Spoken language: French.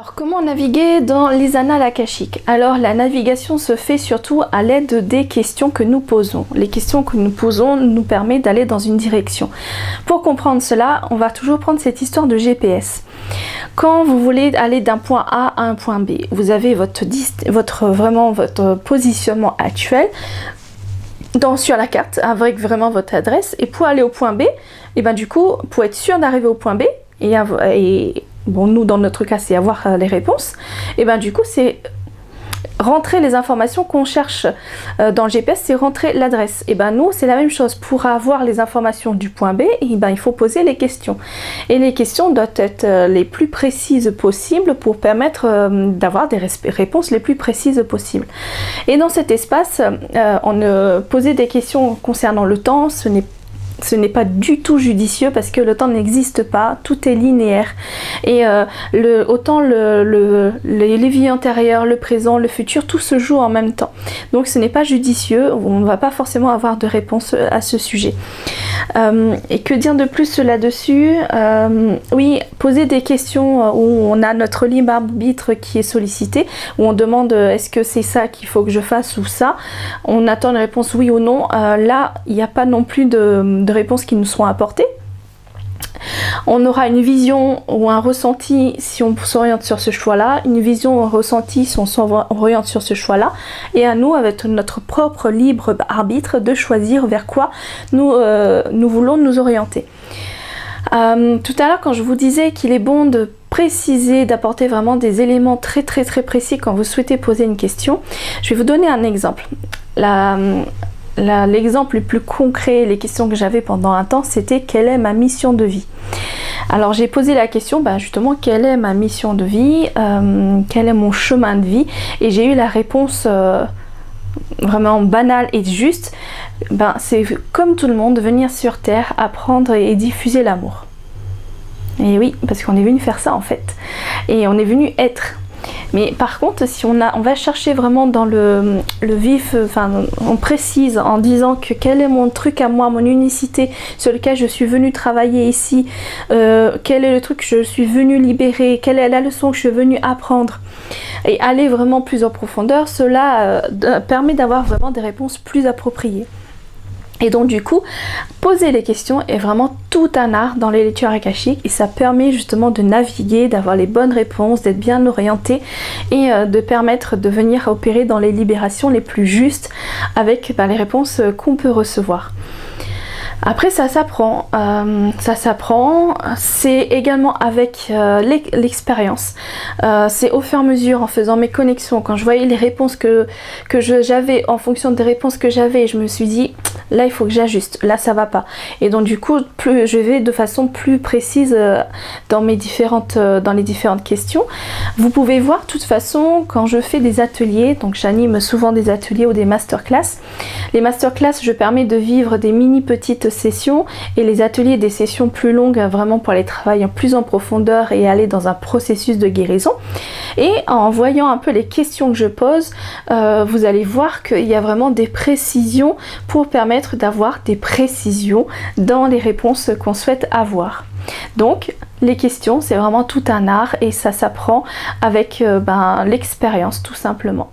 Alors, comment naviguer dans les annales akashiques? Alors, la navigation se fait surtout à l'aide des questions que nous posons. Les questions que nous posons nous permettent d'aller dans une direction. Pour comprendre cela, on va toujours prendre cette histoire de GPS. Quand vous voulez aller d'un point A à un point B, vous avez votre positionnement actuel sur la carte avec vraiment votre adresse. Et pour aller au point B, et ben du coup, pour être sûr d'arriver au point B, bon, nous, dans notre cas, c'est avoir les réponses. Et ben du coup, c'est rentrer les informations qu'on cherche dans le GPS, c'est rentrer l'adresse. Et ben nous, c'est la même chose. Pour avoir les informations du point B, et ben il faut poser les questions. Et les questions doivent être les plus précises possibles pour permettre d'avoir des réponses les plus précises possibles. Et dans cet espace, poser des questions concernant le temps, ce n'est pas du tout judicieux parce que le temps n'existe pas, tout est linéaire. Et autant les vies antérieures, le présent, le futur, tout se joue en même temps. Donc ce n'est pas judicieux, on ne va pas forcément avoir de réponse à ce sujet. Et que dire de plus là-dessus? Oui, poser des questions où on a notre libre arbitre qui est sollicité, où on demande est-ce que c'est ça qu'il faut que je fasse ou ça. On attend une réponse oui ou non. Là, il n'y a pas non plus de réponses qui nous seront apportées. On aura une vision ou un ressenti si on s'oriente sur ce choix-là, une vision ou un ressenti si on s'oriente sur ce choix-là, et à nous, avec notre propre libre arbitre, de choisir vers quoi nous voulons nous orienter. Tout à l'heure, quand je vous disais qu'il est bon de préciser, d'apporter vraiment des éléments très précis quand vous souhaitez poser une question, je vais vous donner un exemple. L'exemple le plus concret, les questions que j'avais pendant un temps, c'était quelle est ma mission de vie? Alors j'ai posé la question, justement, quelle est ma mission de vie, quel est mon chemin de vie, et j'ai eu la réponse vraiment banale et juste. C'est comme tout le monde, venir sur Terre, apprendre et diffuser l'amour. Et oui, parce qu'on est venu faire ça en fait, et on est venu être. Mais par contre, si on va chercher vraiment dans le vif, on précise en disant que quel est mon truc à moi, mon unicité sur lequel je suis venue travailler ici, quel est le truc que je suis venue libérer, quelle est la leçon que je suis venue apprendre, et aller vraiment plus en profondeur, cela permet d'avoir vraiment des réponses plus appropriées. Et donc du coup, poser les questions est vraiment tout un art dans les lectures akashiques, et ça permet justement de naviguer, d'avoir les bonnes réponses, d'être bien orienté, et de permettre de venir opérer dans les libérations les plus justes avec les réponses qu'on peut recevoir. Après, ça s'apprend, c'est également avec l'expérience, c'est au fur et à mesure en faisant mes connexions, quand je voyais les réponses que j'avais, en fonction des réponses que j'avais, je me suis dit, là il faut que j'ajuste, là ça va pas. Et donc du coup, je vais de façon plus précise dans les différentes questions. Vous pouvez voir de toute façon, quand je fais des ateliers, donc j'anime souvent des ateliers ou des masterclass. Les masterclass, je permets de vivre des petites sessions, et les ateliers des sessions plus longues, vraiment pour aller travailler plus en profondeur et aller dans un processus de guérison. Et en voyant un peu les questions que je pose, vous allez voir qu'il y a vraiment des précisions pour permettre d'avoir des précisions dans les réponses qu'on souhaite avoir. Donc les questions, c'est vraiment tout un art, et ça s'apprend avec l'expérience tout simplement.